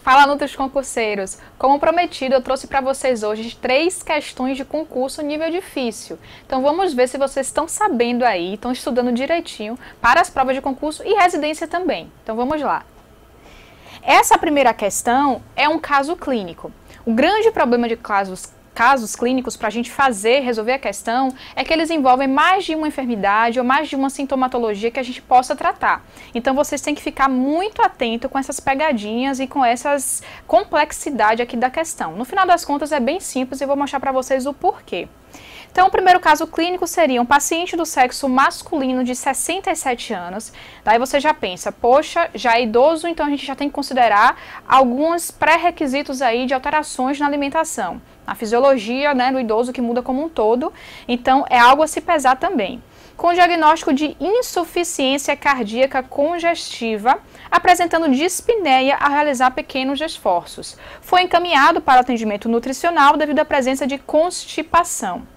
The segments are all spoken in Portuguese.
Fala, Nutris concurseiros! Como prometido, eu trouxe para vocês hoje 3 questões de concurso nível difícil. Então vamos ver se vocês estão sabendo aí, estão estudando direitinho para as provas de concurso e residência também. Então vamos lá. Essa primeira questão é um caso clínico. O grande problema de casos clínicos para a gente resolver a questão, é que eles envolvem mais de uma enfermidade ou mais de uma sintomatologia que a gente possa tratar. Então vocês têm que ficar muito atento com essas pegadinhas e com essas complexidade aqui da questão. No final das contas é bem simples e eu vou mostrar para vocês o porquê. Então, o primeiro caso clínico seria um paciente do sexo masculino de 67 anos. Daí você já pensa, poxa, já é idoso, então a gente já tem que considerar alguns pré-requisitos aí de alterações na alimentação. Na fisiologia, né, do idoso que muda como um todo. Então, é algo a se pesar também. Com diagnóstico de insuficiência cardíaca congestiva, apresentando dispneia a realizar pequenos esforços. Foi encaminhado para atendimento nutricional devido à presença de constipação.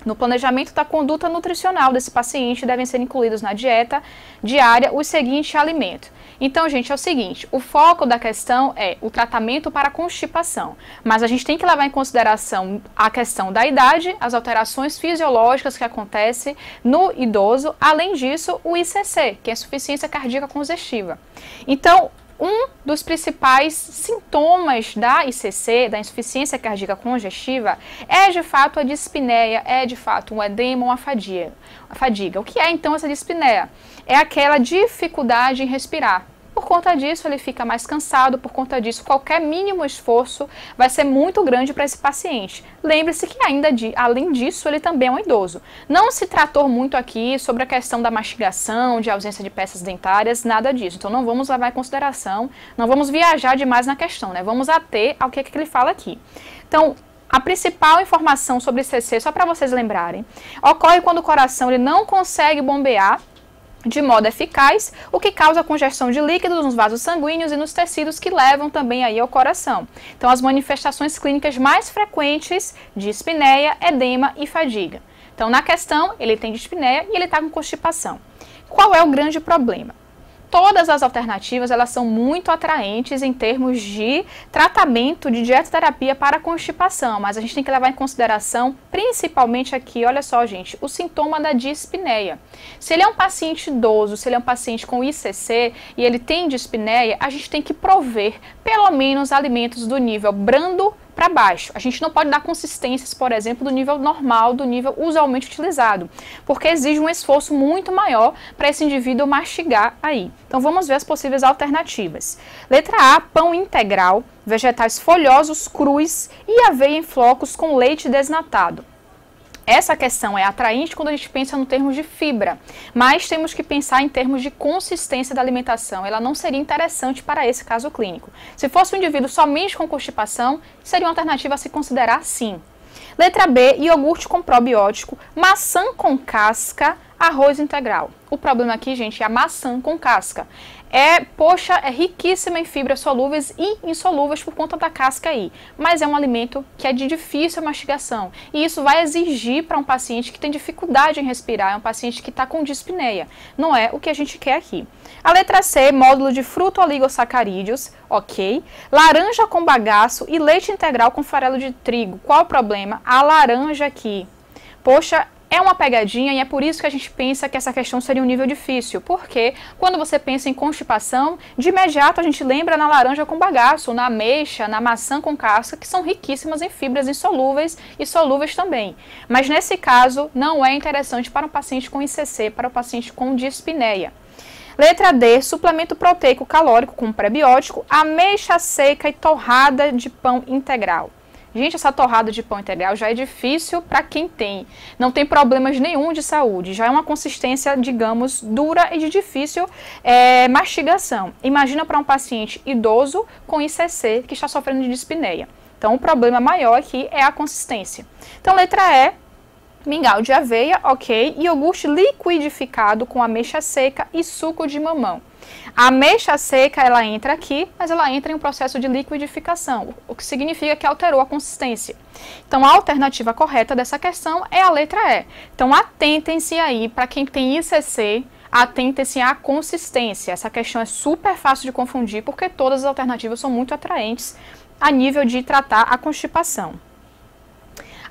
No planejamento da conduta nutricional desse paciente, devem ser incluídos na dieta diária os seguintes alimentos. Então, gente, é o seguinte, o foco da questão é o tratamento para constipação, mas a gente tem que levar em consideração a questão da idade, as alterações fisiológicas que acontecem no idoso, além disso, o ICC, que é a insuficiência cardíaca congestiva. Então, um dos principais sintomas da ICC, da insuficiência cardíaca congestiva, é de fato a dispneia, é de fato um edema ou uma fadiga. O que é então essa dispneia? É aquela dificuldade em respirar. Por conta disso, ele fica mais cansado, por conta disso, qualquer mínimo esforço vai ser muito grande para esse paciente. Lembre-se que além disso, ele também é um idoso. Não se tratou muito aqui sobre a questão da mastigação, de ausência de peças dentárias, nada disso. Então não vamos levar em consideração, não vamos viajar demais na questão, né? Vamos ater ao que ele fala aqui. Então, a principal informação sobre ICC, só para vocês lembrarem, ocorre quando o coração ele não consegue bombear de modo eficaz, o que causa congestão de líquidos nos vasos sanguíneos e nos tecidos que levam também aí ao coração. Então, as manifestações clínicas mais frequentes, dispneia, edema e fadiga. Então, na questão, ele tem dispneia e ele está com constipação. Qual é o grande problema? Todas as alternativas, elas são muito atraentes em termos de tratamento de dietoterapia para constipação, mas a gente tem que levar em consideração, principalmente aqui, olha só, gente, o sintoma da dispneia. Se ele é um paciente idoso, se ele é um paciente com ICC e ele tem dispneia, a gente tem que prover pelo menos alimentos do nível brando para baixo. A gente não pode dar consistências, por exemplo, do nível normal, do nível usualmente utilizado, porque exige um esforço muito maior para esse indivíduo mastigar aí. Então vamos ver as possíveis alternativas. Letra A, pão integral, vegetais folhosos crus e aveia em flocos com leite desnatado. Essa questão é atraente quando a gente pensa no termos de fibra, mas temos que pensar em termos de consistência da alimentação. Ela não seria interessante para esse caso clínico. Se fosse um indivíduo somente com constipação, seria uma alternativa a se considerar sim. Letra B, iogurte com probiótico, maçã com casca, arroz integral. O problema aqui, gente, é a maçã com casca. É riquíssima em fibras solúveis e insolúveis por conta da casca aí. Mas é um alimento que é de difícil mastigação. E isso vai exigir para um paciente que tem dificuldade em respirar, é um paciente que está com dispneia. Não é o que a gente quer aqui. A letra C, módulo de fruto-oligosacarídeos, ok. Laranja com bagaço e leite integral com farelo de trigo. Qual o problema? A laranja aqui. Poxa, é uma pegadinha e é por isso que a gente pensa que essa questão seria um nível difícil, porque quando você pensa em constipação, de imediato a gente lembra na laranja com bagaço, na ameixa, na maçã com casca, que são riquíssimas em fibras insolúveis e solúveis também. Mas nesse caso não é interessante para um paciente com ICC, para o paciente com dispneia. Letra D, suplemento proteico calórico com prebiótico, ameixa seca e torrada de pão integral. Gente, essa torrada de pão integral já é difícil para quem não tem problemas nenhum de saúde. Já é uma consistência, digamos, dura e de difícil mastigação. Imagina para um paciente idoso com ICC que está sofrendo de dispneia. Então, o problema maior aqui é a consistência. Então, letra E, mingau de aveia, ok. Iogurte liquidificado com ameixa seca e suco de mamão. A ameixa seca, ela entra aqui, mas ela entra em um processo de liquidificação, o que significa que alterou a consistência. Então, a alternativa correta dessa questão é a letra E. Então, atentem-se aí para quem tem ICC, atentem-se à consistência. Essa questão é super fácil de confundir, porque todas as alternativas são muito atraentes a nível de tratar a constipação.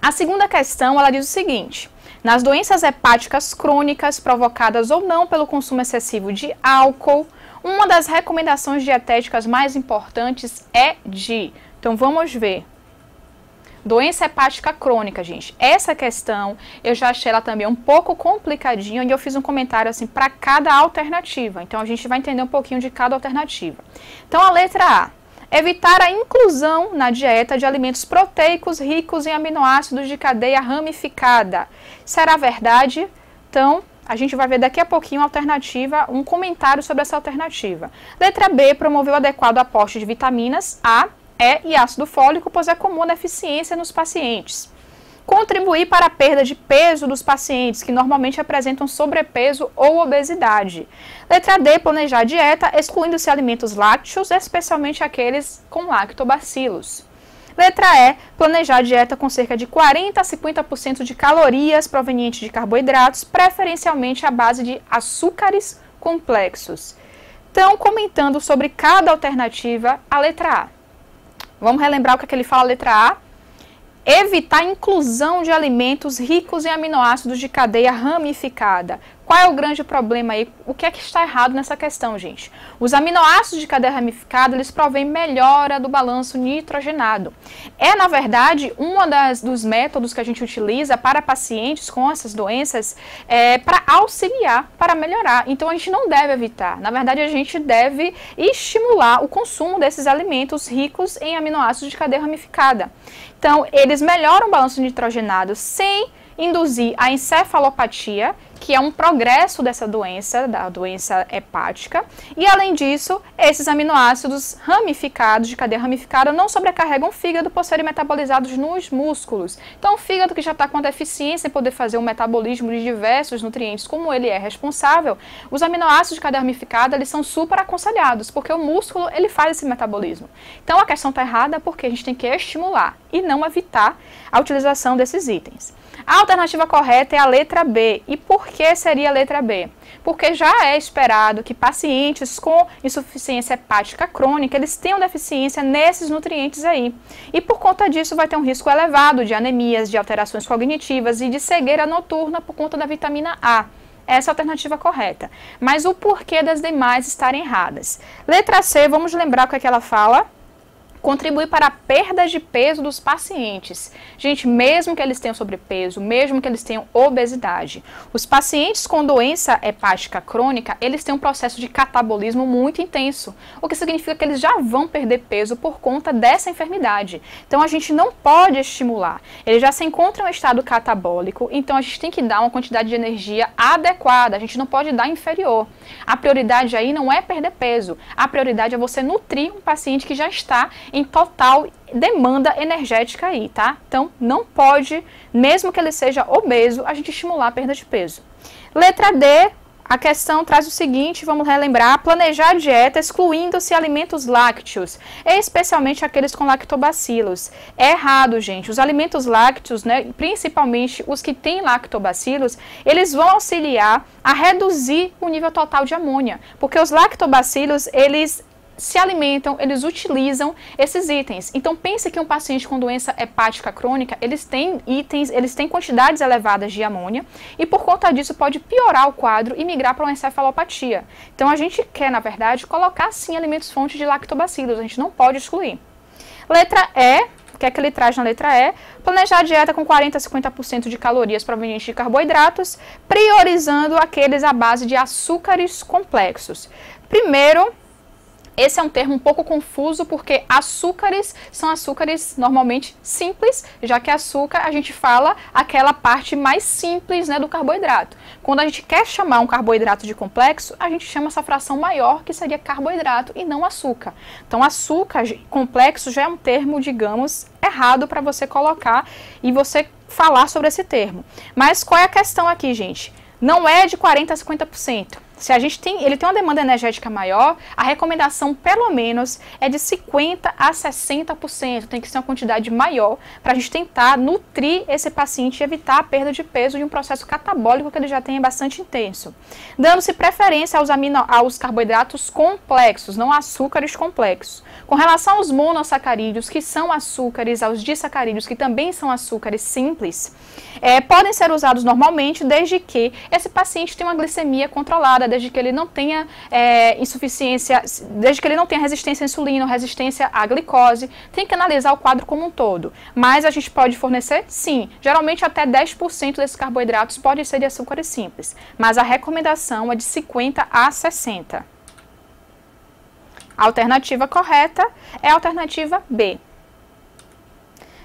A segunda questão, ela diz o seguinte: nas doenças hepáticas crônicas provocadas ou não pelo consumo excessivo de álcool, uma das recomendações dietéticas mais importantes é de... Então, vamos ver. Doença hepática crônica, gente. Essa questão, eu já achei ela também um pouco complicadinha, e eu fiz um comentário assim para cada alternativa. Então, a gente vai entender um pouquinho de cada alternativa. Então, a letra A. Evitar a inclusão na dieta de alimentos proteicos ricos em aminoácidos de cadeia ramificada. Será verdade? Então, a gente vai ver daqui a pouquinho a alternativa, um comentário sobre essa alternativa. Letra B. Promover o adequado aporte de vitaminas A, E e ácido fólico, pois é comum a deficiência nos pacientes. Contribuir para a perda de peso dos pacientes que normalmente apresentam sobrepeso ou obesidade. Letra D. Planejar a dieta, excluindo-se alimentos lácteos, especialmente aqueles com lactobacilos. Letra E. Planejar a dieta com cerca de 40 a 50% de calorias provenientes de carboidratos, preferencialmente à base de açúcares complexos. Então, comentando sobre cada alternativa, a letra A. Vamos relembrar o que ele fala, a letra A. Evitar a inclusão de alimentos ricos em aminoácidos de cadeia ramificada. Qual é o grande problema aí? O que é que está errado nessa questão, gente? Os aminoácidos de cadeia ramificada, eles provêm melhora do balanço nitrogenado. É, na verdade, dos métodos que a gente utiliza para pacientes com essas doenças para auxiliar, para melhorar. Então, a gente não deve evitar. Na verdade, a gente deve estimular o consumo desses alimentos ricos em aminoácidos de cadeia ramificada. Então, eles melhoram o balanço nitrogenado sem induzir a encefalopatia, que é um progresso dessa doença, da doença hepática. E, além disso, esses aminoácidos ramificados, de cadeia ramificada, não sobrecarregam o fígado por serem metabolizados nos músculos. Então, o fígado que já está com deficiência em poder fazer o metabolismo de diversos nutrientes, como ele é responsável, os aminoácidos de cadeia ramificada, eles são super aconselhados, porque o músculo, ele faz esse metabolismo. Então, a questão está errada porque a gente tem que estimular e não evitar a utilização desses itens. A alternativa correta é a letra B. E por que seria a letra B? Porque já é esperado que pacientes com insuficiência hepática crônica, eles tenham deficiência nesses nutrientes aí. E por conta disso vai ter um risco elevado de anemias, de alterações cognitivas e de cegueira noturna por conta da vitamina A. Essa é a alternativa correta. Mas o porquê das demais estarem erradas? Letra C, vamos lembrar o que é que ela fala? Contribui para a perda de peso dos pacientes. Gente, mesmo que eles tenham sobrepeso, mesmo que eles tenham obesidade, os pacientes com doença hepática crônica, eles têm um processo de catabolismo muito intenso, o que significa que eles já vão perder peso por conta dessa enfermidade. Então, a gente não pode estimular. Eles já se encontram em estado catabólico, então a gente tem que dar uma quantidade de energia adequada, a gente não pode dar inferior. A prioridade aí não é perder peso, a prioridade é você nutrir um paciente que já está em total demanda energética aí, tá? Então, não pode, mesmo que ele seja obeso, a gente estimular a perda de peso. Letra D, a questão traz o seguinte, vamos relembrar: planejar a dieta excluindo-se alimentos lácteos, especialmente aqueles com lactobacilos. É errado, gente. Os alimentos lácteos, né, principalmente os que têm lactobacilos, eles vão auxiliar a reduzir o nível total de amônia, porque os lactobacilos, eles se alimentam, eles utilizam esses itens. Então, pense que um paciente com doença hepática crônica, eles têm quantidades elevadas de amônia e por conta disso pode piorar o quadro e migrar para uma encefalopatia. Então, a gente quer, na verdade, colocar sim alimentos fontes de lactobacilos, a gente não pode excluir. Letra E, o que é que ele traz na letra E? Planejar a dieta com 40 a 50% de calorias provenientes de carboidratos, priorizando aqueles à base de açúcares complexos. Primeiro, esse é um termo um pouco confuso porque açúcares são açúcares normalmente simples, já que açúcar a gente fala aquela parte mais simples, né, do carboidrato. Quando a gente quer chamar um carboidrato de complexo, a gente chama essa fração maior, que seria carboidrato e não açúcar. Então, açúcar complexo já é um termo, digamos, errado para você colocar e você falar sobre esse termo. Mas qual é a questão aqui, gente? Não é de 40 a 50%. Se ele tem uma demanda energética maior, a recomendação pelo menos é de 50% a 60%. Tem que ser uma quantidade maior para a gente tentar nutrir esse paciente e evitar a perda de peso de um processo catabólico que ele já tem bastante intenso. Dando-se preferência aos carboidratos complexos, não açúcares complexos. Com relação aos monossacarídeos, que são açúcares, aos disacarídeos, que também são açúcares simples, podem ser usados normalmente desde que esse paciente tenha uma glicemia controlada, desde que ele não tenha insuficiência, desde que ele não tenha resistência à insulina ou resistência à glicose. Tem que analisar o quadro como um todo. Mas a gente pode fornecer? Sim. Geralmente até 10% desses carboidratos podem ser de açúcares simples. Mas a recomendação é de 50% a 60%. A alternativa correta é a alternativa B.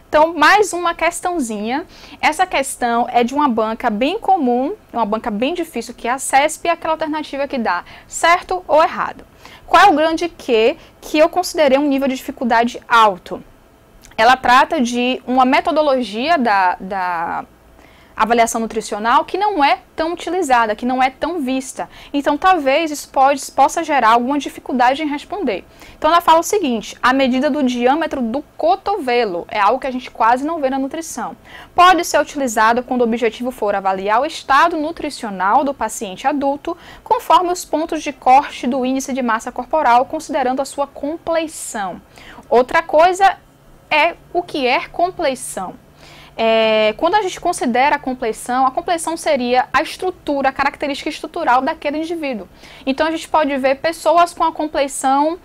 Então, mais uma questãozinha. Essa questão é de uma banca bem comum, uma banca bem difícil, que é a CESP, e aquela alternativa que dá certo ou errado. Qual é o grande que eu considerei um nível de dificuldade alto? Ela trata de uma metodologia da avaliação nutricional que não é tão utilizada, que não é tão vista. Então, talvez isso possa gerar alguma dificuldade em responder. Então, ela fala o seguinte: a medida do diâmetro do cotovelo é algo que a gente quase não vê na nutrição. Pode ser utilizado quando o objetivo for avaliar o estado nutricional do paciente adulto, conforme os pontos de corte do índice de massa corporal, considerando a sua compleição. Outra coisa é o que é compleição. Quando a gente considera a compleição seria a estrutura, a característica estrutural daquele indivíduo. Então, a gente pode ver pessoas com a compleição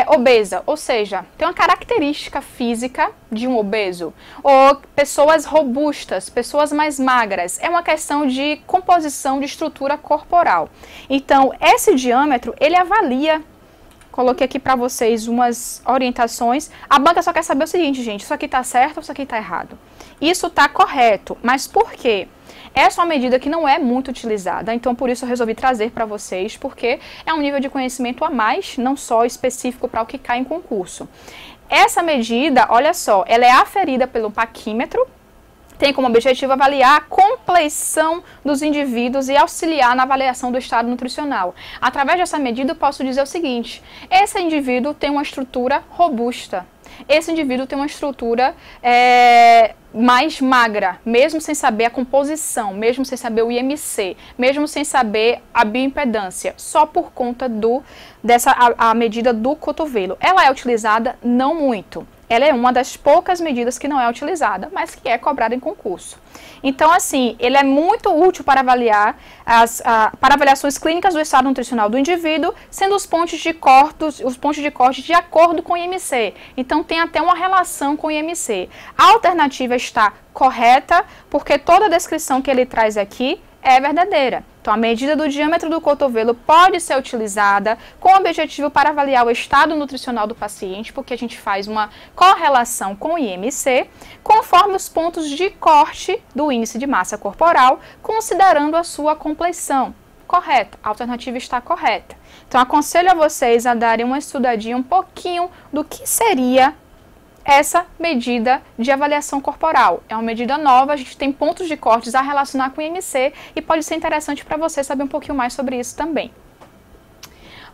obesa, ou seja, tem uma característica física de um obeso, ou pessoas robustas, pessoas mais magras. É uma questão de composição de estrutura corporal. Então, esse diâmetro, ele avalia. Coloquei aqui para vocês umas orientações. A banca só quer saber o seguinte, gente: isso aqui está certo ou isso aqui está errado? Isso está correto, mas por quê? Essa é uma medida que não é muito utilizada, então por isso eu resolvi trazer para vocês, porque é um nível de conhecimento a mais, não só específico para o que cai em concurso. Essa medida, olha só, ela é aferida pelo paquímetro, tem como objetivo avaliar a compleição dos indivíduos e auxiliar na avaliação do estado nutricional. Através dessa medida, eu posso dizer o seguinte: esse indivíduo tem uma estrutura robusta, esse indivíduo tem uma estrutura mais magra, mesmo sem saber a composição, mesmo sem saber o IMC, mesmo sem saber a bioimpedância, só por conta a medida do cotovelo. Ela é utilizada não muito. Ela é uma das poucas medidas que não é utilizada, mas que é cobrada em concurso. Então, assim, ele é muito útil para avaliar para avaliações clínicas do estado nutricional do indivíduo, sendo os pontos de corte de acordo com o IMC. Então, tem até uma relação com o IMC. A alternativa está correta, porque toda a descrição que ele traz aqui é verdadeira. Então, a medida do diâmetro do cotovelo pode ser utilizada com o objetivo para avaliar o estado nutricional do paciente, porque a gente faz uma correlação com o IMC, conforme os pontos de corte do índice de massa corporal, considerando a sua compleição. Correto, a alternativa está correta. Então, aconselho a vocês a darem uma estudadinha um pouquinho do que seria essa medida de avaliação corporal. É uma medida nova, a gente tem pontos de cortes a relacionar com o IMC e pode ser interessante para você saber um pouquinho mais sobre isso também.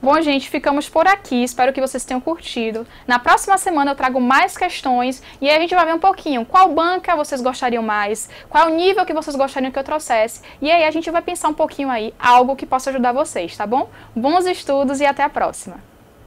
Bom, gente, ficamos por aqui. Espero que vocês tenham curtido. Na próxima semana eu trago mais questões e aí a gente vai ver um pouquinho qual banca vocês gostariam mais, qual é o nível que vocês gostariam que eu trouxesse. E aí a gente vai pensar um pouquinho aí, algo que possa ajudar vocês, tá bom? Bons estudos e até a próxima!